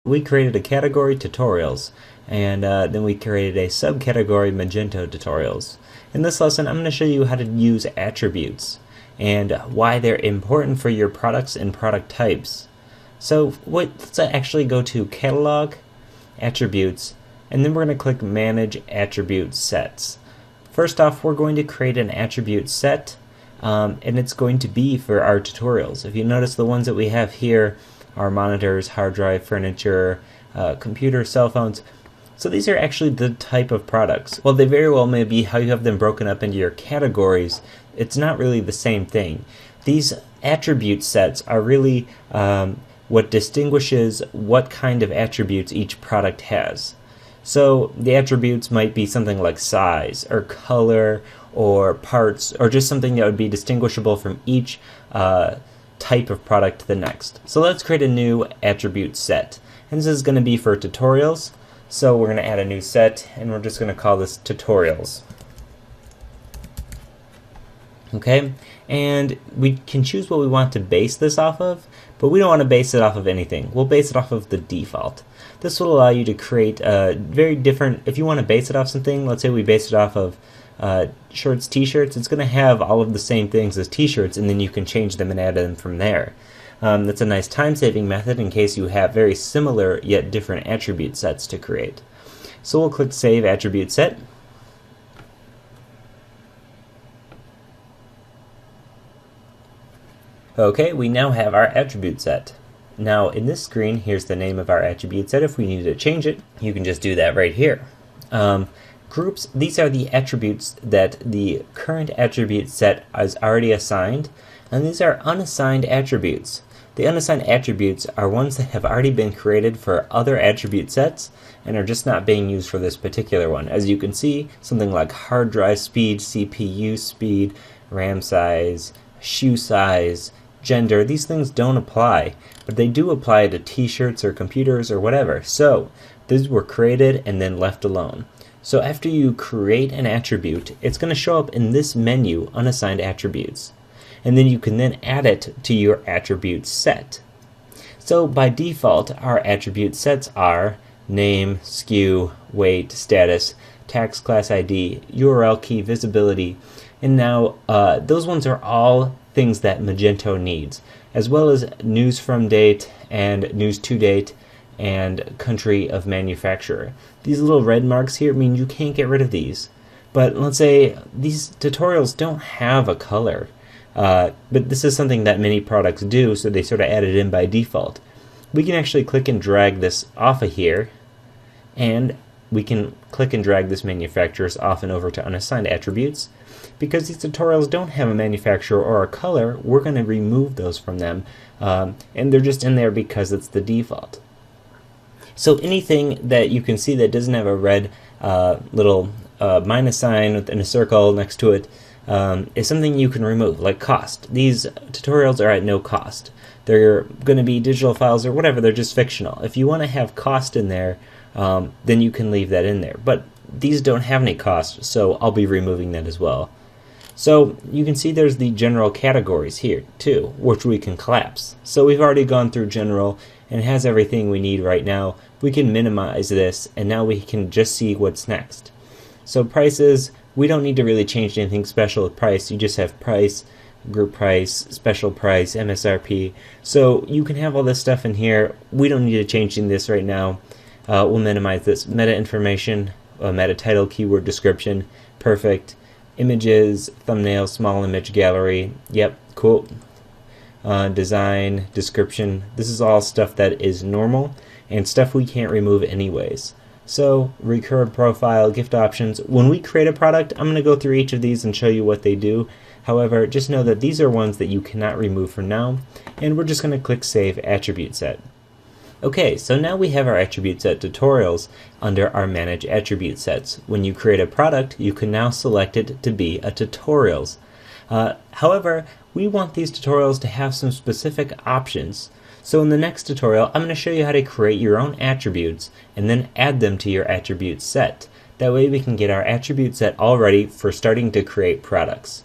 We created a category tutorials, and then we created a subcategory Magento tutorials. In this lesson, I'm going to show you how to use attributes and why they're important for your products and product types. So let's actually go to Catalog, Attributes, and then we're going to click Manage Attribute Sets. First off, we're going to create an attribute set, and it's going to be for our tutorials. If you notice, the ones that we have here are monitors, hard drive, furniture, computer, cell phones. So these are actually the type of products. While they very well may be how you have them broken up into your categories, it's not really the same thing. These attribute sets are really what distinguishes what kind of attributes each product has. So the attributes might be something like size or color or parts, or just something that would be distinguishable from each type of product to the next. So let's create a new attribute set. And this is going to be for tutorials. So we're going to add a new set, and we're just going to call this tutorials. Okay, and we can choose what we want to base this off of, but we don't want to base it off of anything. We'll base it off of the default. This will allow you to create a very different, if you want to base it off something, let's say we base it off of shirts, t-shirts, it's going to have all of the same things as t-shirts, and then you can change them and add them from there. That's a nice time-saving method in case you have very similar yet different attribute sets to create. So we'll click Save Attribute Set. Okay, we now have our attribute set. Now in this screen, here's the name of our attribute set. If we needed to change it, you can just do that right here. Groups, these are the attributes that the current attribute set is already assigned, and these are unassigned attributes. The unassigned attributes are ones that have already been created for other attribute sets and are just not being used for this particular one. As you can see, something like hard drive speed, CPU speed, RAM size, shoe size, gender, these things don't apply, but they do apply to t-shirts or computers or whatever. So these were created and then left alone. So after you create an attribute, it's going to show up in this menu, Unassigned Attributes. And then you can then add it to your attribute set. So by default, our attribute sets are name, SKU, weight, status, tax class ID, URL key, visibility, and now those ones are all things that Magento needs, as well as news from date and news to date and country of manufacturer. These little red marks here mean you can't get rid of these. But let's say these tutorials don't have a color. But this is something that many products do, so they sort of add it in by default. We can actually click and drag this off of here, and we can click and drag this manufacturer's off and over to unassigned attributes. Because these tutorials don't have a manufacturer or a color, we're going to remove those from them, and they're just in there because it's the default. So anything that you can see that doesn't have a red little minus sign within a circle next to it is something you can remove, like cost. These tutorials are at no cost. They're going to be digital files or whatever, they're just fictional. If you want to have cost in there, then you can leave that in there. But these don't have any cost, so I'll be removing that as well. So you can see there's the general categories here too, which we can collapse. So we've already gone through general and it has everything we need right now. We can minimize this, and now we can just see what's next. So prices, we don't need to really change anything special with price. You just have price, group price, special price, MSRP. So you can have all this stuff in here. We don't need to change this right now. We'll minimize this. Meta information, meta title, keyword description, perfect. Images, thumbnail, small image gallery, yep, cool. Design, description, this is all stuff that is normal and stuff we can't remove anyways. So recurrent profile, gift options, when we create a product, I'm going to go through each of these and show you what they do. However, just know that these are ones that you cannot remove for now, and we're just going to click Save Attribute Set. Okay, so now we have our attribute set tutorials under our Manage Attribute Sets. When you create a product, you can now select it to be a tutorials. However, we want these tutorials to have some specific options. So in the next tutorial, I'm going to show you how to create your own attributes and then add them to your attribute set. That way we can get our attribute set all ready for starting to create products.